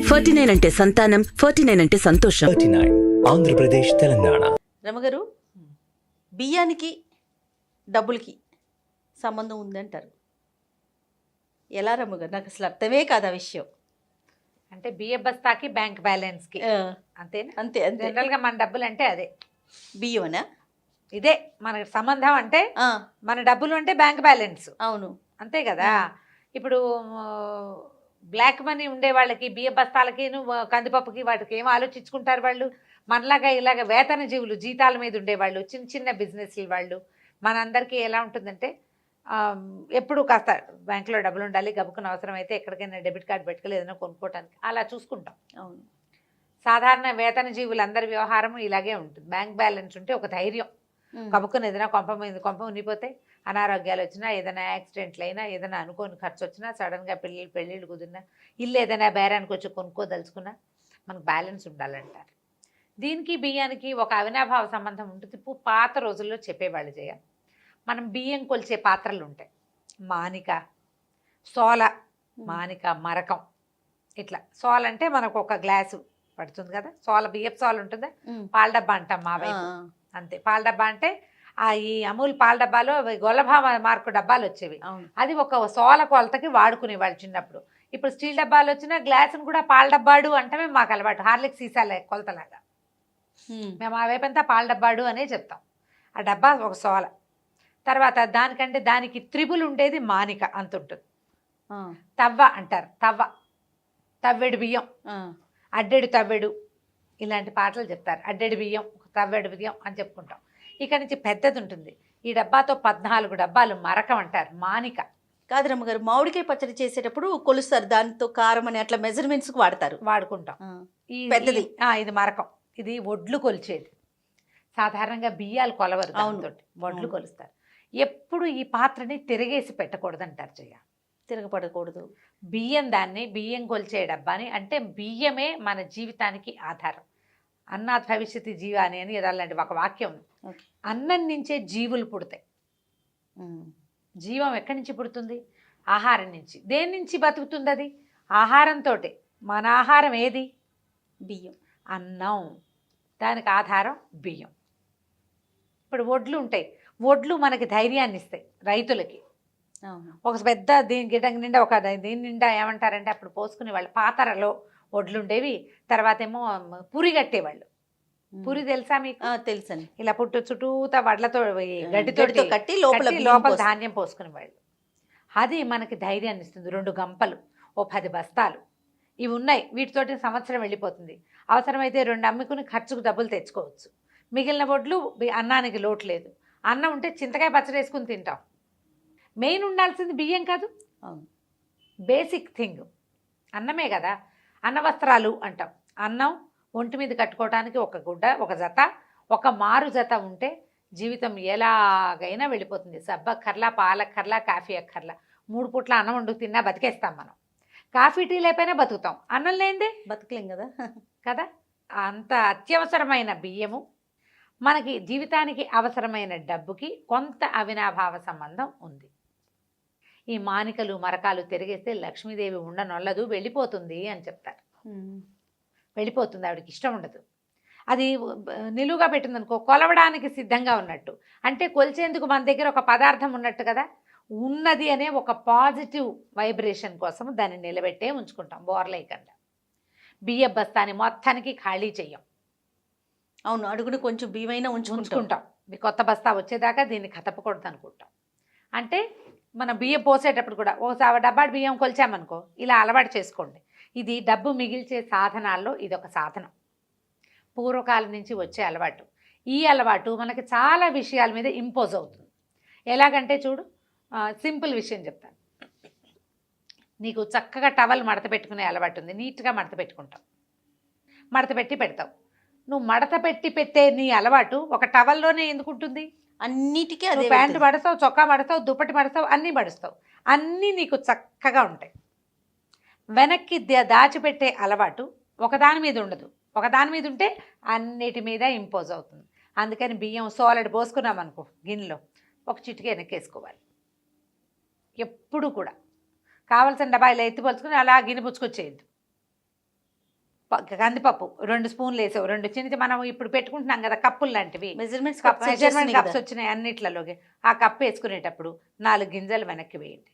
49 అంటే సంతానం, 49 అంటే సంతోషం. 39 ఆంధ్రప్రదేశ్ తెలంగాణ. రమగారు, బియ్యానికి డబ్బులకి సంబంధం ఉందంటారు. ఎలా రమ్మగారు? నాకు అసలు అర్థమే కాదు ఆ విషయం. అంటే బియ్య బస్తాకి బ్యాంక్ బ్యాలెన్స్కి అంతేనా? అంతే అంతే. జనరల్గా మన డబ్బులు అంటే అదే బియ్యమనా? ఇదే మన సంబంధం అంటే మన డబ్బులు అంటే బ్యాంక్ బ్యాలెన్స్. అవును, అంతే కదా. ఇప్పుడు బ్లాక్ మనీ ఉండే వాళ్ళకి బియ్య బస్తాలకి కందిపప్పుకి వాటికి ఏం ఆలోచించుకుంటారు వాళ్ళు? మనలాగా ఇలాగ వేతన జీవులు జీతాల మీద ఉండేవాళ్ళు, చిన్న చిన్న బిజినెస్లు వాళ్ళు, మనందరికీ ఎలా ఉంటుందంటే ఎప్పుడు కాస్త బ్యాంకులో డబ్బులు ఉండాలి, గబుక్కున అవసరం అయితే ఎక్కడికైనా డెబిట్ కార్డు పెట్టుకోలేదు ఏదైనా కొనుక్కోవటానికి అలా చూసుకుంటాం. అవును. సాధారణ వేతన జీవులందరి వ్యవహారం ఇలాగే ఉంటుంది. బ్యాంక్ బ్యాలెన్స్ ఉంటే ఒక ధైర్యం. కబుక్కుని ఏదైనా కొంప ఉనిపోతే, అనారోగ్యాలు వచ్చినా, ఏదైనా యాక్సిడెంట్లు అయినా, ఏదైనా అనుకోని ఖర్చు వచ్చినా, సడన్గా పెళ్ళిళ్ళు కుదిరినా, ఇల్లు ఏదైనా బేరానికి వచ్చి కొనుక్కోదలుచుకున్నా మనకు బ్యాలెన్స్ ఉండాలంటారు. దీనికి బియ్యానికి ఒక అవినాభావ సంబంధం ఉంటుంది. పాత రోజుల్లో చెప్పేవాళ్ళు చేయాలి. మనం బియ్యం కొలిచే పాత్రలు ఉంటాయి. మానిక, సోల, మానిక, మరకం, ఇట్లా. సోల అంటే మనకు ఒక గ్లాసు పడుతుంది కదా, సోల బియ్యపు సోల ఉంటుందా, పాల డబ్బా అంటాం మా వైపు. అంతే, పాల డబ్బా అంటే ఈ అమూల్ పాల డబ్బాలో గొల్లభా మార్కు డబ్బాలు వచ్చేవి. అది ఒక సోల కొలతకి వాడుకునేవాళ్ళు చిన్నప్పుడు. ఇప్పుడు స్టీల్ డబ్బాలు వచ్చినా గ్లాసును కూడా పాల డబ్బాడు అంటమే మాకు అలవాటు. హార్లిక్ సీసాల కొలతలాగా మేము ఆ వైపంతా పాల డబ్బాడు అనే చెప్తాం. ఆ డబ్బా ఒక సోల. తర్వాత దానికంటే దానికి త్రిబుల్ ఉండేది మానిక, అంత ఉంటుంది. తవ్వ అంటారు, తవ్వెడు బియ్యం, అడ్డెడు తవ్వెడు, ఇలాంటి పాటలు చెప్తారు. అడ్డెడు బియ్యం, తవ్వెడు బియ్యం అని చెప్పుకుంటాం. ఇక్కడ నుంచి పెద్దది ఉంటుంది. ఈ డబ్బాతో 14 డబ్బాలు మరకం అంటారు, మానిక. కాదు రమ్మగారు, మామిడికాయ పచ్చడి చేసేటప్పుడు కొలుస్తారు, దాంతో కారం అని అట్లా మెజర్మెంట్స్ వాడుకుంటాం. ఈ పెద్దది ఇది మరకం. ఇది ఒడ్లు కొలిచేది. సాధారణంగా బియ్యాలు కొలవరు, దాంతో ఒడ్లు కొలుస్తారు. ఎప్పుడు ఈ పాత్రని తిరగేసి పెట్టకూడదంటారు. తిరగపడకూడదు. బియ్యం కొలిచే డబ్బాని, అంటే బియ్యమే మన జీవితానికి ఆధారం. అన్నాత్ భవిష్యత్తు జీవాని అని అలాంటి ఒక వాక్యం ఉంది. అన్నం నుంచే జీవులు పుడతాయి. జీవం ఎక్కడి నుంచి పుడుతుంది? ఆహారం నుంచి. దేని నుంచి బతుకుతుంది అది? ఆహారంతో. మన ఆహారం ఏది? బియ్యం, అన్నం. దానికి ఆధారం బియ్యం. ఇప్పుడు ఒడ్లు ఉంటాయి. ఒడ్లు మనకి ధైర్యాన్ని ఇస్తాయి రైతులకి. ఒక పెద్ద గిడ్డంగి నిండా దీని నిండా ఏమంటారంటే అప్పుడు పోసుకునే వాళ్ళు పాతరలో ఒడ్లు ఉండేవి. తర్వాత ఏమో పురి కట్టేవాళ్ళు. పురి తెలుసా మీకు? తెలుసండి. ఇలా చుట్టూతా వడ్లతో గడ్డితో కట్టి లోపల ధాన్యం పోసుకునేవాళ్ళు. అది మనకి ధైర్యాన్ని ఇస్తుంది. 2 గంపలు, ఓ 10 బస్తాలు ఇవి ఉన్నాయి. వీటితోటి సంవత్సరం వెళ్ళిపోతుంది. అవసరమైతే 2 అమ్ముకుని ఖర్చుకు డబ్బులు తెచ్చుకోవచ్చు. మిగిలిన ఒడ్లు అన్నానికి లోటు లేదు. అన్నం ఉంటే చింతకాయ పచ్చడి వేసుకుని తింటాం. మెయిన్ ఉండాల్సింది బియ్యం కాదు, బేసిక్ థింగ్ అన్నమే కదా. అన్న వస్త్రాలు అంటాం. అన్నం ఒంటి మీద కట్టుకోవడానికి ఒక గుడ్డ, ఒక జత, ఒక మారు జత ఉంటే జీవితం ఎలాగైనా వెళ్ళిపోతుంది. సబ్బక్కర్లా, పాలక్కర్లా, కాఫీ అక్కర్లా. 3 పూట్ల అన్నం వండుకు తిన్నా బతికేస్తాం మనం. కాఫీ టీ లేకపోయినా బతుకుతాం. అన్నం లేనిదే బతకలేం కదా. కదా. అంత అత్యవసరమైన బియ్యము మనకి జీవితానికి అవసరమైన డబ్బుకి కొంత అవినాభావ సంబంధం ఉంది. ఈ మానికలు మరకాలు తిరిగేస్తే లక్ష్మీదేవి ఉండనొల్లదు, వెళ్ళిపోతుంది అని చెప్తారు. వెళ్ళిపోతుంది, ఆవిడకి ఇష్టం ఉండదు. అది నిలువుగా పెట్టిందనుకో కొలవడానికి సిద్ధంగా ఉన్నట్టు. అంటే కొలిచేందుకు మన దగ్గర ఒక పదార్థం ఉన్నట్టు కదా. ఉన్నది అనే ఒక పాజిటివ్ వైబ్రేషన్ కోసం దాన్ని నిలబెట్టే ఉంచుకుంటాం బోర్లేయకుండా. బియ్య బస్తాని మొత్తానికి ఖాళీ చెయ్యం. అవును, అడుగును కొంచెం బియ్యమైనా ఉంచుకుంటాం. కొత్త బస్తా వచ్చేదాకా దీన్ని కదపకూడదు అనుకుంటాం. అంటే మనం బియ్యం పోసేటప్పుడు కూడా ఒకసారి డబ్బాడు బియ్యం కొలిచామనుకో, ఇలా అలవాటు చేసుకోండి. ఇది డబ్బు మిగిల్చే సాధనాల్లో ఇదొక సాధనం. పూర్వకాలం నుంచి వచ్చే అలవాటు. ఈ అలవాటు మనకి చాలా విషయాల మీద ఇంపోజ్ అవుతుంది. ఎలాగంటే చూడు, సింపుల్ విషయం చెప్తాను. నీకు చక్కగా టవల్ మడత పెట్టుకునే అలవాటు ఉంది. నీట్గా మడత పెట్టుకుంటావు, మడత పెట్టి పెడతావు. నువ్వు మడత పెట్టి పెట్టే నీ అలవాటు ఒక టవల్లోనే ఎందుకు ఉంటుంది? అన్నిటికీ అదే. ప్యాంటు మడతావు, చొక్కా మడతావు, దుప్పటి మడతావు, అన్నీ మడుస్తావు. అన్నీ నీకు చక్కగా ఉంటాయి. వెనక్కి దాచిపెట్టే అలవాటు ఒకదాని మీద ఉండదు. ఒకదాని మీద ఉంటే అన్నిటి మీద ఇంపోజ్ అవుతుంది. అందుకని బియ్యం సోలెడ్ పోసుకున్నాం అనుకో గిన్నెలో, ఒక చిటికి వెనక్కేసుకోవాలి. ఎప్పుడు కూడా కావాల్సిన డబ్బా ఇలా ఎత్తిపోల్చుకుని అలా గిన్నె పుచ్చుకొచ్చేయద్దు. కందిపప్పు 2 స్పూన్లు వేసావు, 2 చిన్న మనం ఇప్పుడు పెట్టుకుంటున్నాం కదా కప్పులు లాంటివి, మెజర్మెంట్స్ మెజర్మెంట్ కప్స్ వచ్చినాయి అన్నిట్లలోకి. ఆ కప్పు వేసుకునేటప్పుడు 4 గింజలు వెనక్కి వేయండి.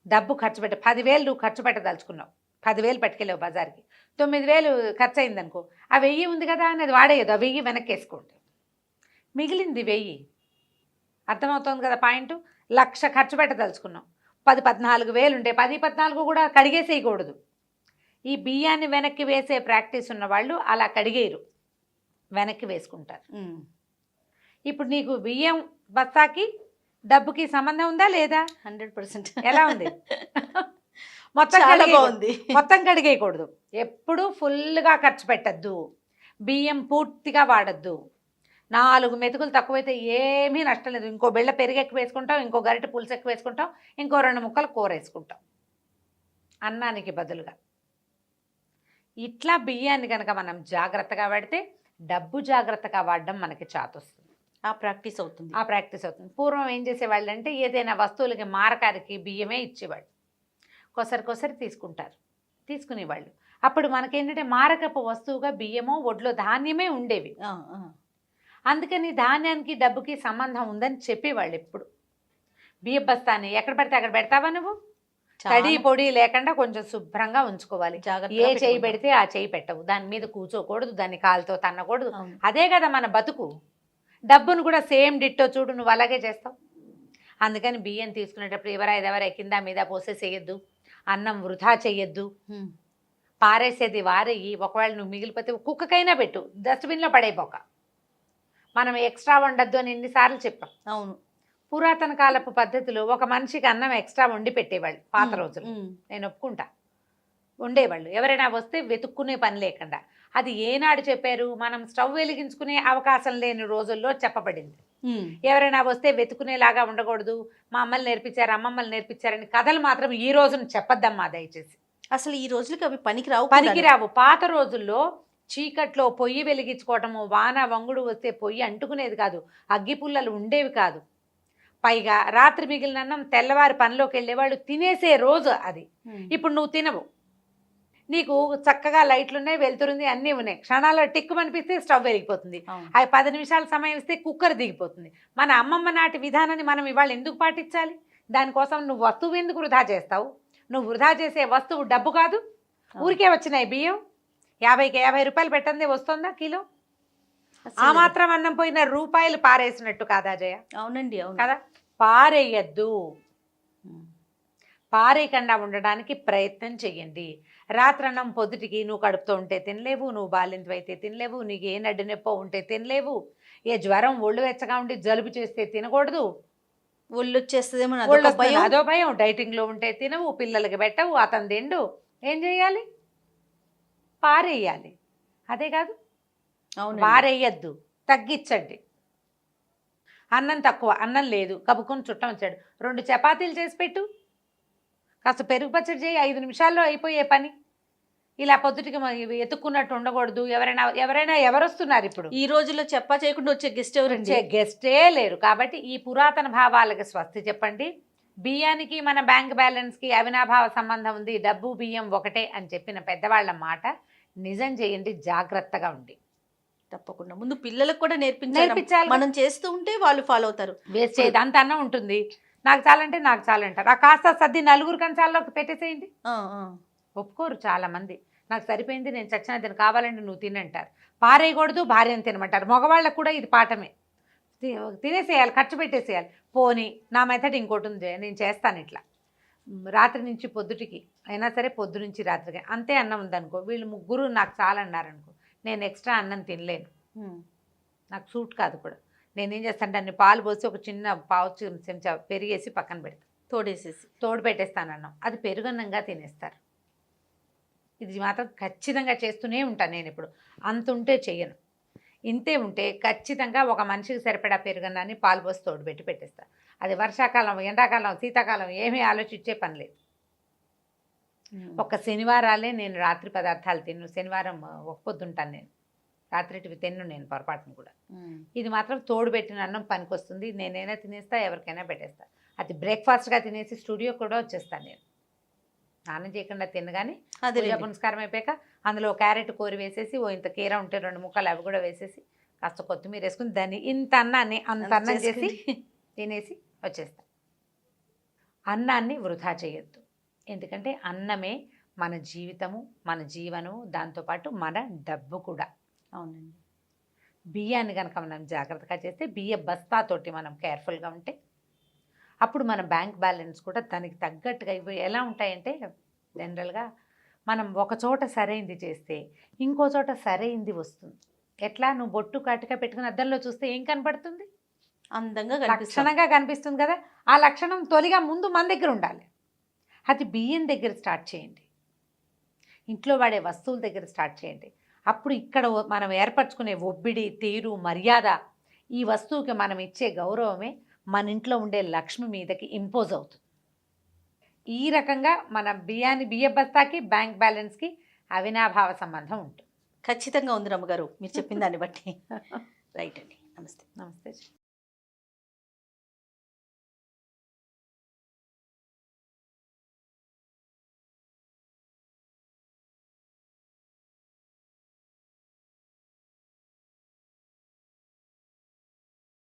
డబ్బు ఖర్చు 10,000 నువ్వు ఖర్చు పెట్టదలుచుకున్నావు, 10,000 పట్టుకెళ్ళావు బజార్కి, 9,000 ఖర్చు అయిందనుకో, ఆ 1000 ఉంది కదా అనేది వాడేయదు, ఆ 1000 వెనక్కి వేసుకోండి, మిగిలింది 1000. అర్థమవుతుంది కదా పాయింట్. 1,00,000 ఖర్చు పెట్టదలుచుకున్నాం, 14,000 ఉంటే 14 కూడా కడిగేసేయకూడదు. ఈ బియ్యాన్ని వెనక్కి వేసే ప్రాక్టీస్ ఉన్న వాళ్ళు అలా కడిగేయరు, వెనక్కి వేసుకుంటారు. ఇప్పుడు నీకు బియ్యం బస్తాకి డబ్బుకి సంబంధం ఉందా లేదా? 100%. ఎలా ఉంది? మొత్తం కడిగేయకూడదు, ఎప్పుడు ఫుల్గా ఖర్చు పెట్టద్దు, బియ్యం పూర్తిగా వాడద్దు. 4 మెతుకులు తక్కువైతే ఏమీ నష్టం లేదు, ఇంకో బిళ్ళ పెరుగు ఎక్కువ వేసుకుంటాం, ఇంకో గరిటె పులుసు ఎక్కువ వేసుకుంటాం, ఇంకో 2 ముక్కలు కూర వేసుకుంటాం అన్నానికి బదులుగా. ఇట్లా బియ్యాన్ని కనుక మనం జాగ్రత్తగా వాడితే డబ్బు జాగ్రత్తగా వాడడం మనకి చాతొస్తుంది, ఆ ప్రాక్టీస్ అవుతుంది. పూర్వం ఏం చేసేవాళ్ళు అంటే ఏదైనా వస్తువులకి మారకారికి బియ్యమే ఇచ్చేవాళ్ళు, కొసరి తీసుకునేవాళ్ళు. అప్పుడు మనకేంటంటే మారకపు వస్తువుగా బియ్యమో ఒడ్లో ధాన్యమే ఉండేవి. అందుకని ధాన్యానికి డబ్బుకి సంబంధం ఉందని చెప్పేవాళ్ళు. ఎప్పుడు బియ్య బస్తాన్ని ఎక్కడ పడితే అక్కడ పెడతావా నువ్వు? తడి పొడి లేకుండా కొంచెం శుభ్రంగా ఉంచుకోవాలి. ఏ చేయి పెడితే ఆ చేయి పెట్టవు, దాని మీద కూర్చోకూడదు, దాన్ని కాలుతో తన్నకూడదు. అదే కదా మన బతుకు. డబ్బును కూడా సేమ్ డిట్టో చూడు, నువ్వు అలాగే చేస్తావు. అందుకని బియ్యం తీసుకునేటప్పుడు ఎవరెవరే కింద మీద పోసేసేయద్దు, అన్నం వృధా చెయ్యొద్దు, పారేసేది వారేయి. ఒకవేళ నువ్వు మిగిలిపోతే కుక్కకైనా పెట్టు, డస్ట్బిన్లో పడైపోక. మనం ఎక్స్ట్రా వండద్దు అని ఎన్నిసార్లు చెప్పాం. అవును, పురాతన కాలపు పద్ధతిలో ఒక మనిషికి అన్నం ఎక్స్ట్రా వండి పెట్టేవాళ్ళు పాత రోజులు, నేను ఒప్పుకుంటా, ఉండేవాళ్ళు. ఎవరైనా వస్తే వెతుక్కునే పని లేకుండా. అది ఏనాడు చెప్పారు? మనం స్టవ్ వెలిగించుకునే అవకాశం లేని రోజుల్లో చెప్పబడింది. ఎవరైనా వస్తే వెతుకునేలాగా ఉండకూడదు, మా అమ్మలు నేర్పించారు, అమ్మమ్మలు నేర్పించారని కథలు మాత్రం ఈ రోజున చెప్పద్దమ్మా దయచేసి. అసలు ఈ రోజులకి అవి పనికిరావు. పాత రోజుల్లో చీకట్లో పొయ్యి వెలిగించుకోవటము, వాన వంగుడు వస్తే పొయ్యి అంటుకునేది కాదు, అగ్గి పుల్లలు ఉండేవి కాదు. పైగా రాత్రి మిగిలిన అన్నం తెల్లవారి పనిలోకి వెళ్ళేవాళ్ళు తినేసే రోజు అది. ఇప్పుడు నువ్వు తినవు, నీకు చక్కగా లైట్లు ఉన్నాయి, వెళ్తురుంది, అన్నీ ఉన్నాయి, క్షణాల్లో టిక్కు అనిపిస్తే స్టవ్ వెలిగిపోతుంది, అవి 10 నిమిషాల సమయం ఇస్తే కుక్కర్ దిగిపోతుంది. మన అమ్మమ్మ నాటి విధానాన్ని మనం ఇవాళ ఎందుకు పాటించాలి? దానికోసం నువ్వు వస్తువు ఎందుకు వృధా చేస్తావు? నువ్వు వృధా చేసే వస్తువు డబ్బు కాదు. ఊరికే వచ్చినాయి బియ్యం, 50కి 50 రూపాయలు పెట్టందే వస్తుందా కిలో? ఆ మాత్రం అన్నం పోయిన రూపాయలు పారేసినట్టు కాదా జయ? అవునండి, అవును కదా. పారేయద్దు, పారేయకుండా ఉండడానికి ప్రయత్నం చెయ్యండి. రాత్రన్నం పొద్దుటికి నువ్వు కడుపుతో ఉంటే తినలేవు, నువ్వు బాలింతవైతే తినలేవు, నీకు ఏ నడ్డు నొప్పో ఉంటే తినలేవు, ఏ జ్వరం ఒళ్ళు వెచ్చగా ఉండి జలుబు చేస్తే తినకూడదు, ఒళ్ళు వచ్చేస్తుందేమో అదో భయం, డైటింగ్లో ఉంటే తినవు, పిల్లలకి పెట్టవు, అతను తిండు, ఏం చేయాలి? పారేయాలి. అదే కాదు, పారేయద్దు, తగ్గించండి. అన్నం తక్కువ, అన్నం లేదు, కబుక్కుని చుట్టం వచ్చాడు, 2 చపాతీలు చేసి పెట్టు, కాస్త పెరుగు పచ్చడి చేయి, 5 నిమిషాల్లో అయిపోయే పని. ఇలా పొద్దుటికి ఎత్తుక్కున్నట్టు ఉండకూడదు. ఎవరైనా ఎవరొస్తున్నారు ఇప్పుడు? ఈ రోజుల్లో చెప్పా చేయకుండా వచ్చే గెస్ట్ ఎవరండి? గెస్టే లేరు. కాబట్టి ఈ పురాతన భావాలకి స్వస్తి చెప్పండి. బియ్యానికి మన బ్యాంక్ బ్యాలెన్స్కి అవినాభావ సంబంధం ఉంది, డబ్బు బియ్యం ఒకటే అని చెప్పిన పెద్దవాళ్ళ మాట నిజం చేయండి, జాగ్రత్తగా ఉండి. తప్పకుండా ముందు పిల్లలకు కూడా నేర్పించాలి. మనం చేస్తూ ఉంటే వాళ్ళు ఫాలో అవుతారు. వేస్ట్ చేయదు, అంత అన్నం ఉంటుంది, నాకు చాలంటే నాకు చాలంటారు. ఆ కాస్త సర్ది 4 కంచాల్లోకి పెట్టేసేయండి. ఒప్పుకోరు చాలామంది. నాకు సరిపోయింది, నేను చచ్చిన తిని, కావాలంటే నువ్వు తినంటారు. పారేయకూడదు, భార్యను తినమంటారు. మగవాళ్ళకు కూడా ఇది పాఠమే, తినేసేయాలి, ఖర్చు పెట్టేసేయాలి. పోనీ నా మెథడ్ ఇంకోటి ఉంది, నేను చేస్తాను ఇట్లా. రాత్రి నుంచి పొద్దుటికి అయినా సరే, పొద్దు నుంచి రాత్రికి అంతే అన్నం ఉందనుకో, వీళ్ళు 3 నాకు చాలన్నారనుకో, నేను ఎక్స్ట్రా అన్నం తినలేను, నాకు సూట్ కాదు కూడా. నేనేం చేస్తాను, దాన్ని పాలు పోసి ఒక చిన్న పావు చెంచా పెరిగేసి పక్కన పెడతాను, తోడు పెట్టేస్తాను అన్నం, అది పెరుగన్నంగా తినేస్తారు. ఇది మాత్రం ఖచ్చితంగా చేస్తూనే ఉంటాను నేను. ఇప్పుడు అంత ఉంటే చెయ్యను, ఇంతే ఉంటే ఖచ్చితంగా ఒక మనిషికి సరిపడా పెరుగన్నాన్ని పాలు పోసి తోడు పెట్టి పెట్టేస్తాను. అది వర్షాకాలం, ఎండాకాలం, శీతాకాలం ఏమీ ఆలోచించే పని లేదు. ఒక శనివారాలే నేను రాత్రి పదార్థాలు తిన్ను, శనివారం ఒక పొద్దుంటాను నేను, రాత్రిటివి తిన్ను నేను పొరపాటును కూడా. ఇది మాత్రం తోడు పెట్టిన అన్నం పనికి వస్తుంది, నేనైనా తినేస్తా, ఎవరికైనా పెట్టేస్తా. అది బ్రేక్ఫాస్ట్గా తినేసి స్టూడియో కూడా వచ్చేస్తాను నేను. స్నానం చేయకుండా తినగానే అదే పూజా పునస్కారం అయిపోయాక అందులో క్యారెట్ కూర వేసేసి ఓ ఇంత కీర ఉంటే 2 ముక్కలు అవి కూడా వేసేసి కాస్త కొత్తిమీర వేసుకుని దాన్ని ఇంత అన్నాన్ని అంత అన్నం చేసి తినేసి వచ్చేస్తాం. అన్నాన్ని వృధా చేయొద్దు. ఎందుకంటే అన్నమే మన జీవితము, మన జీవనము, దాంతోపాటు మన డబ్బు కూడా. అవునండి. బియ్యాన్ని కనుక మనం జాగ్రత్తగా చేస్తే, బియ్య బస్తాతోటి మనం కేర్ఫుల్గా ఉంటే అప్పుడు మన బ్యాంక్ బ్యాలెన్స్ కూడా దానికి తగ్గట్టుగా ఇవి ఎలా ఉంటాయంటే, జనరల్గా మనం ఒక చోట సరైంది చేస్తే ఇంకో చోట సరైంది వస్తుంది. ఎట్లా, నువ్వు బొట్టు కాటుగా పెట్టుకుని అద్దంలో చూస్తే ఏం కనపడుతుంది? అందంగా లక్షణంగా కనిపిస్తుంది కదా. ఆ లక్షణం తొలిగా ముందు మన దగ్గర ఉండాలి. అది బియ్యం దగ్గర స్టార్ట్ చేయండి, ఇంట్లో వాడే వస్తువుల దగ్గర స్టార్ట్ చేయండి. అప్పుడు ఇక్కడ మనం ఏర్పరచుకునే ఒబ్బిడి, తీరు, మర్యాద, ఈ వస్తువుకి మనం ఇచ్చే గౌరవమే మన ఇంట్లో ఉండే లక్ష్మి మీదకి ఇంపోజ్ అవుతుంది. ఈ రకంగా మన బియ్య బస్తాకి బ్యాంక్ బ్యాలెన్స్కి అవినాభావ సంబంధం ఉంటుంది. ఖచ్చితంగా ఉంది రమ్మగారు మీరు చెప్పిన దాన్ని బట్టి.